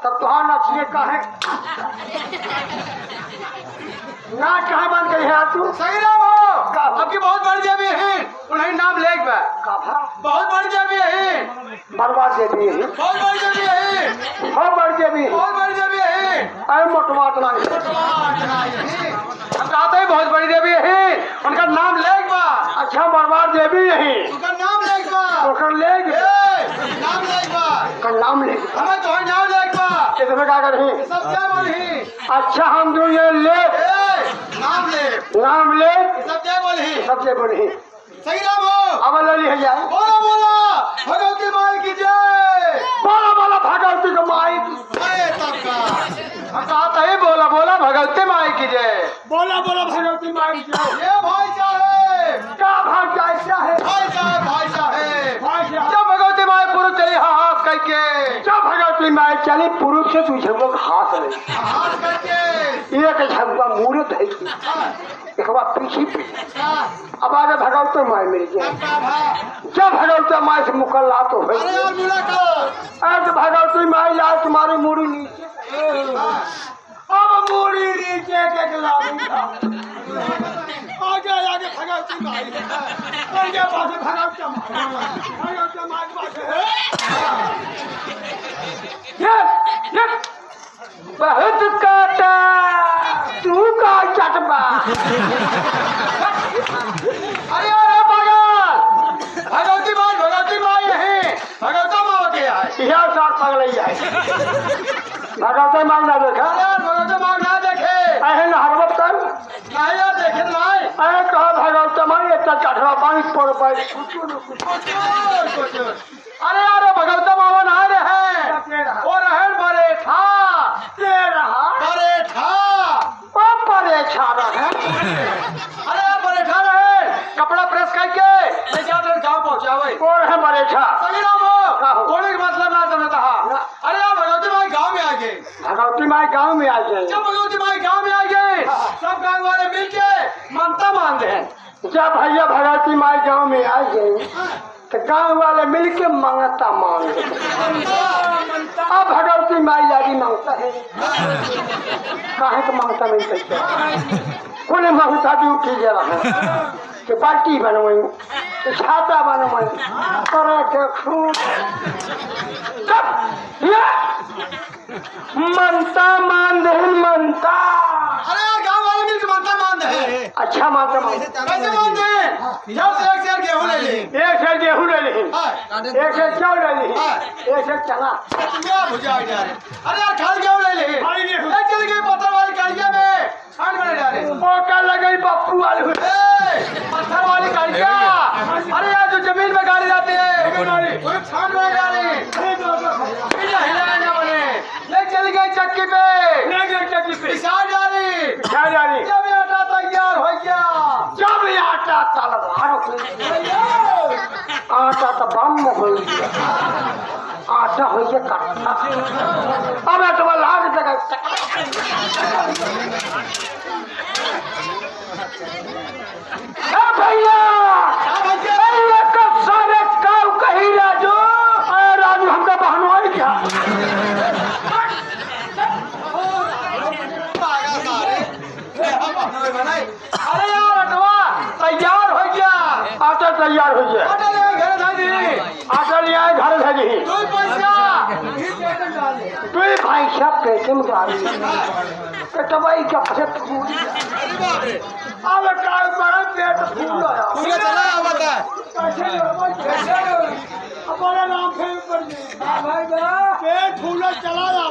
तब तुहार नक्शे का है ना कहाँ बंद गई है तू सही नाम हो आपकी बहुत बड़ी देवी है उन्हें नाम लेख बा बहुत बड़ी देवी है बर्बाद देवी है बहुत बड़ी देवी है बहुत बड़ी देवी है बहुत बड़ी देवी है अरे मोटवात ना हम कहते हैं बहुत बड़ी देवी है उनका नाम लेख बा अच्छा बर्बाद देवी यही उनका नाम लेख बा तो ले नाम लेख बा नाम ले हमें तो नाम लेख बा कितने क्या कर सब क्या बोली अच्छा हम जो ये ले नाम ले सब क्या बोली सबसे बड़ी सही नाम हो अब लड़ी है जाए बोला बोला भगवती माई की जय बोला बोला भगवती को माई अरे सबका हम कहते हैं बोला बोला भगवती माई की जय बोला बोला भगवती माई की जय ये भाई साहब क्या भाग जाए क्या है भाई साहब भाई साहब जब भगवती माई पुरुष चली हाथ करके जब भगवती माई चली पुरुष से तुझे लोग हाथ ले हाथ करके एक झगड़ा मूर्त है एक बार पीछे अब आगे भगवती माई मिल गया जब भगवती माई से मुकल्ला तो है आज भगवती माई आज तुम्हारी मूड़ी नीचे अब मूड़ी नीचे के आगे आगे भगवती माई आगे पास भगवती माई पास बहुत काटा तू का चटबा अरे अरे भगवती माई है भगवती माँ के आए यह साथ पगल है भगवती माई ना देखा भगवती माँ ना देखे अहे हरबत कर नहीं यार देखे नहीं अरे कहा भगवती माई इतना चटवा पानी पड़ पाए अरे अरे भगवती मामा नहा रहे वो रहे बड़े था बड़े छा रहे अरे बड़े ठा रहे कपड़ा प्रेस करके ले जा गाँव पहुँचावे और है बड़े छा सही नाम हो बोले का मतलब ना समझता अरे यार भगवती माई गाँव में आ गए भगवती माई गाँव में आ गए जब भगवती माई गाँव में आ गए सब गाँव वाले मिलके मनता मानते हैं जब भैया भगवती माई गाँव में आ गए तो गाँव वाले मिलके मांगता मांग अब भगवती माई यारी मांगता है काहे तो मांगता नहीं सकता कोने मांगता भी उठी जा रहा है कि बाल्टी बनवाई कि छाता बनवाई करे देखू मनता मान दे मनता अरे यार गाँव वाले मिलके मनता मान दे अच्छा मानता कैसे मान दे जब से एक शेर गेहूं ले ली एक से गेहूं ले ली एक से चावल ले ली एक से चना क्या भुजा जा रहे अरे यार खाल गेहूं ले ली चल गई पत्थर वाली कड़िया में छान बने जा रहे मौका लगे पप्पू वाले पत्थर वाली कड़िया अरे यार जो जमीन में गाड़ी जाती है वो छान बने जा रही हिलाना बने ले चल गई चक्की पे पिसार जा रही जब आटा तैयार हो गया जब आटा तलवार आटा तो बम हो गया आटा हो गया कट्टा अब तो लाग जगह भैया सारे काव कही राजू राजू हमका बहन हो क्या अरे यार अटवा तैयार हो गया आटा तैयार हो गया आटा ले घर भेजी आटा ले आए घर भेजी तू पैसा तू भाई सब पैसे में गाड़ी कटवाई क्या फसे पूरी अब काय बड़ा पेट फूल आया पूरा चला बता कैसे हमारा नाम फेंक पर भाई पेट फूल चला जा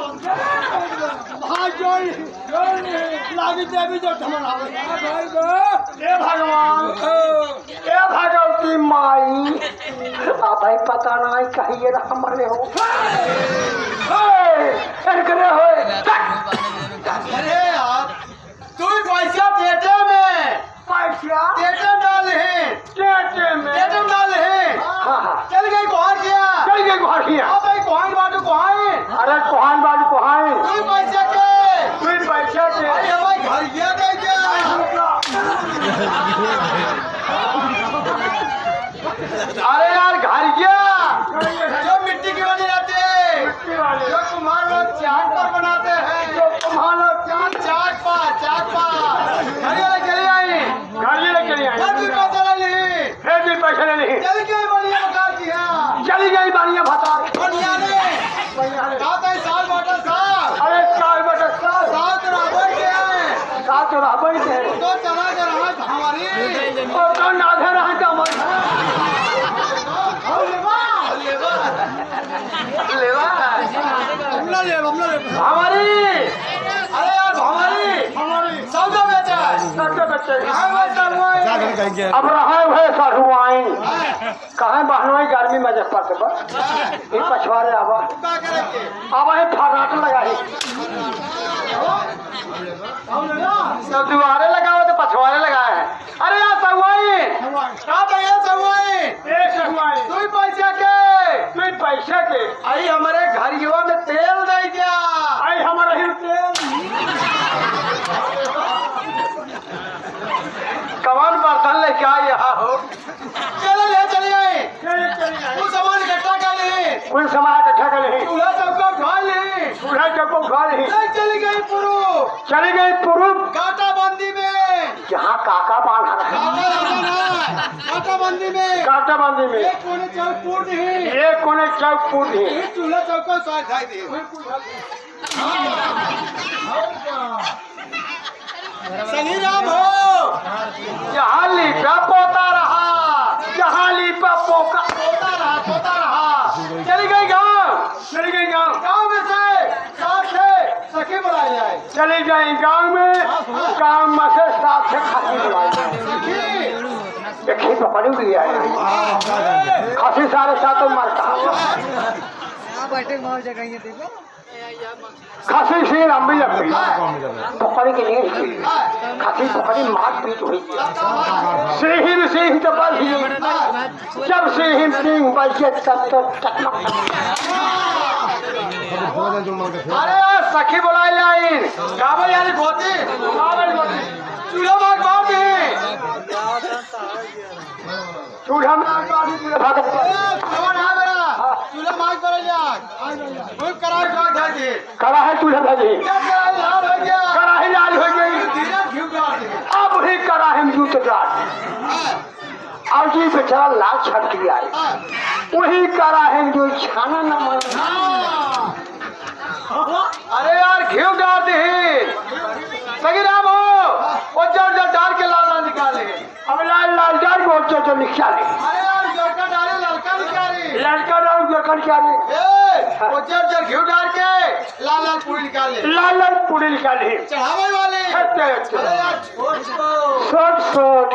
भाई जोई लागी देवी जो थमन आवे भाई ए भगवान ए भगवती माई आ भाई पता नहीं कहिए हमारे हो करे होए अरे यार तू पैसा पेटे में पैसा पेटे डाल है पेटे में डाल है हाँ चल गई कौन किया चल गए घाटिया अब भाई कौन बाटू कौन अरे कोहान बाजू कोहान तू पैसा के तू पैसा के अरे भाई घर गया दे क्या अरे यार घर गया जो मिट्टी की बनी जाती है चाट पर बनाते हैं जो तुम्हारा चाट चाट पर घड़ियाँ चली आई गाड़ी ले चली आई फिर भी पैसा ले ली फिर भी पैसे ले नहीं चल के बढ़िया बता दिया चली गई बानिया भता बढ़िया ने कहते हैं साल बाटा साल अरे साल बटे साल साल तो रावण के हैं साथ राबई थे तो चला कर रहा हमारी और तो नाधे रहा था हमारे हमारी अरे यार हमारी सौदा बेचा है सबके बच्चे कहेंगे अब रहा है साधुआइन कहाँ बहनोई गर्मी में जब पाते बस ये पछवारे आवा क्या करेंगे आवा है फराट लगा है सब दुआरे लगाओ तो पछवारे लगाए हैं अरे यार साधुआइन क्या भैया सहुआई तू पैसा के तुम पैसे के आई हमारे घर युवा में तेल दे क्या आई हमारा ही तेल कमान बर्तन लेके आई यहाँ हो चलो ले चले गए तू सामान इकट्ठा कर ले कुल समाज इकट्ठा कर ली चूल्हा चौका उठा ले चूल्हा चप्पू खा ली ले चली गई पुरु चली गई पुरुष काटा बंदी में जहाँ काका बांधा रहा काटा बंदी में काटा बंदी में एक कोने चौक पूर्ण ही एक कोने चौक पूरी एक चूल्हा चौका साथ खाई दे सही राम हो जहाँ लीपा पोता रहा जहाँ लीपा पोका पोता रहा चली गई गाँव गाँव में से साथ से सखी बुलाई जाए चली गई गाँव में से साथ से खासी बुलाई सखी देखी तो पड़ी हुई है खासी सारे सातों मरता खासी से लंबी लगती पकड़ी के लिए खासी पकड़ी मार पीट हुई सिंह तो बल ही जब सिंह बचे तब तो अरे यार सखी बुलाई लाइन काबल यानी धोती चूल्हा मार बाप चूल्हा में चूल्हा मार कर करार कड़ा है चूल्हा भाजी लाल हो गया कड़ाही लाल हो गई धीरे घी डाल दे अब ही कड़ाही में जूत डाल अब जी बेचारा लाल छट गया वही कड़ाही में जो छाना न मन अरे यार घी डाल दे सही राम हो वो जल जल डाल के लाल लाल निकाले अब लाल डाल को जो निकाले अरे यार जोड़का डाले लड़का निकाले लड़का डाल जो निकाले वो जल जल घी डाल के लाल लाल पूरी निकाले लाल पूरी निकाली चढ़ावे वाले अरे यार छोट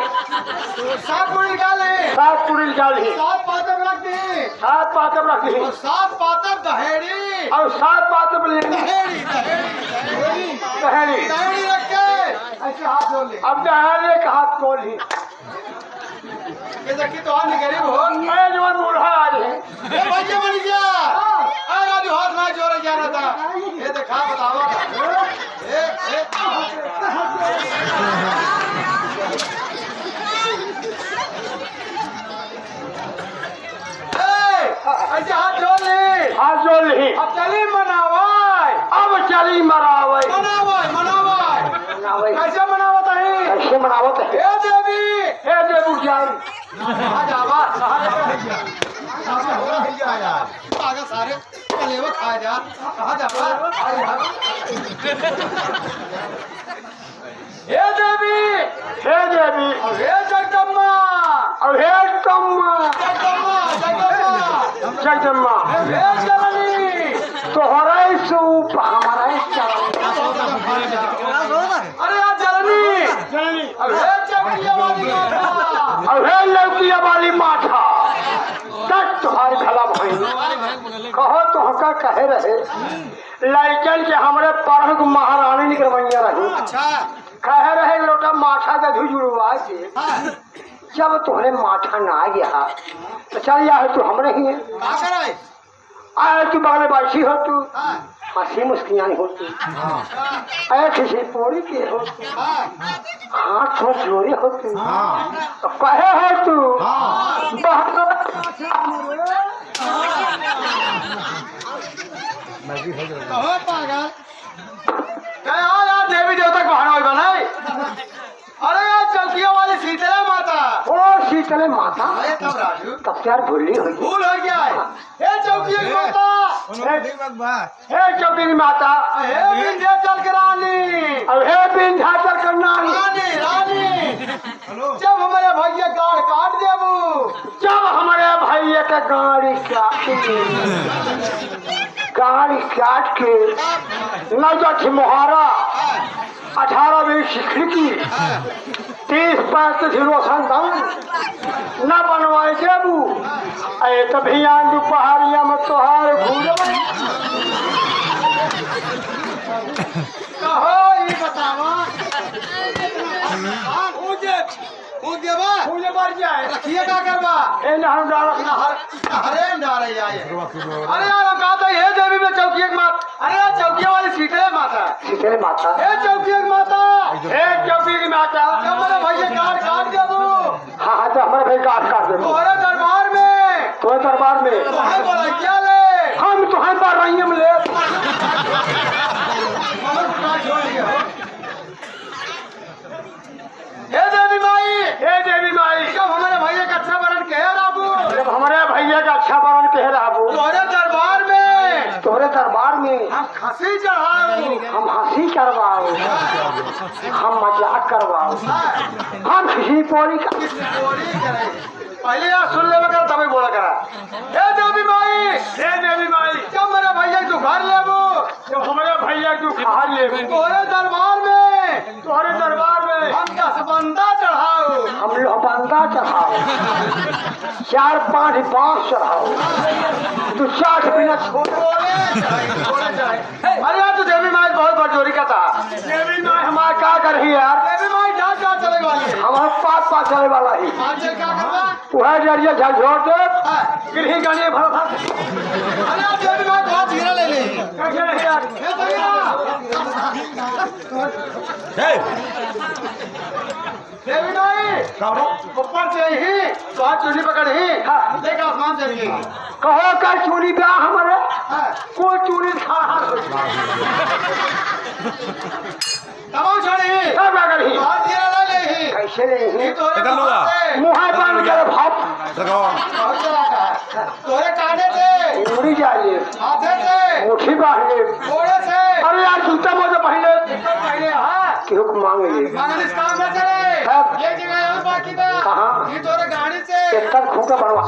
सात पूरी निकाले सात पूरी निकाली सात पातब रख दे सात पातब रख दी और सात पातब दहेड़ी और सात पातब ले दहेड़ी दहेड़ी दहेड़ी रख के ऐसे हाथ जोड़ ले अब दहेड़ी का हाथ खोल ही ये देखी तो आने गरीब हो मैं जवान बूढ़ा आज है ए भैया बन गया अरे राजू हाथ ना जोड़े जा रहा था ये देखा बताओ ऐसे हाथ जोड़ ले हाथ जोड़ ली अब चली मनावाई अब चली मरावई मनावाई कैसे मनावत है कैसे मनावत है हे देवी हे देवू जाई आगे सारे कलेवा खा जा कहा जा हे देवी हे देवी और हे जगदम्बा और हे कम्मा जगदम्मा हे जननी तोहरा सूप हमारा चरण अरे यार जननी और हे चमड़िया वाली माता और हे लौकिया वाली माथा तक तुम्हारी खला भाई कहो तो हका कहे रहे लाइकन के हमरे पढ़ महारानी निकलवैया रही अच्छा कहे रहे लोटा माथा का जुड़वा के जब तुम्हारे माथा ना आ गया तो चल या तू हमरे ही है क्या करे आए तू बगल बासी हो तू हां हंसी मुस्कियानी होती ऐ किसी पूरी के हो हाथ हो जोड़े हो तू तो कहे हो तू कहो पागल यार देवी देवता को हनवाई बनाई। अरे यार चौकिया वाली शीतला माता। ओ शीतले माता अरे तब राजू तब यार भूली हुई भूल हो गया है। हे चौकिया की माता, हे चौकी की माता, हे विंध्याचल की रानी, अब हे विंध्याचल करना रानी रानी जब हमारे भैया गाड़ काट देबू, जब हमारे भैया के गाड़ी काट के न जो मोहारा 18 बीस खिड़की 30-35 रोशनदान न बनवाए देबू अरे तभी आंदू पहाड़िया में तोहार घूर कहो ये बतावा मुझे मर जाए रखिए का करवा ए नहर डाला अरे डाले जाए। अरे यार हम कहते हे देवी में चौकिया की माता। अरे यार चौकिया वाली शीतला माता, शीतले माता, हे चौकिया की माता, हे चौकी की माता, जब मेरे भैया गाड़ काट देबू, हाँ तो हमारे भाई काट काट दे तुम्हारे दरबार में तुम्हें दरबार में तुम्हें बोला क्या ले हम तुम्हें पर रही हम ले हे देवी माई, हे देवी माई, जब हमारे भैया का अच्छा वरण कहे राबू, जब हमारे भैया का अच्छा वरण कह रहा वो तुम्हारे दरबार में तोहरे दरबार में हम खसी चढ़ाओ, हम हंसी करवाओ, हम मजाक करवाओ, हम खुशी पोरी का पहले यार सुन ले कर तभी बोला करा। हे देवी माई, हे देवी माई, जब मेरे भैया तू घर लेबू, जब हमारे भैया तू खा ले तुम्हारे दरबार में तोहरे दरबार में हम 10 बंदा चढ़ाओ, हम लोहबंदा चढ़ाओ, 4-5 बांस चढ़ाओ, तू 60 बिना छोड़ बोले जाए। अरे यार तू देवी माई बहुत बड़जोरी का था। देवी माई हमारा क्या कर रही है यार, देवी माई जा चले वाली है। हमारे पास चले वाला ही आज चल क्या करवा? वह जरिए झकझोर दे हाँ। गिरही गाने भर भर अरे यार देवी माई बहुत हीरा ले ले। कैसे नहीं यार हे भैया देवी माई ऊपर से ही तो हाथ चुनी पकड़ ही देख आसमान से ही। कहो का चूड़ी ब्याह हमारे हाँ। कोई चूड़ी खा तमाम छोड़ी सब अगर ही बहुत हीरा ले ले ही। कैसे नहीं तोरे मुँह बंद कर भाप बहुत चला का तोरे काटे से उड़ी जाइए हाथे से मुठी बांधिए घोड़े से अरे यार जूता मोजा पहले पहले हाँ क्यों मांग लिए मांगन इस काम में चले अब ये जगह यहाँ बाकी था कहाँ? ये तोरे गाड़ी से एक तक खूंका बनवा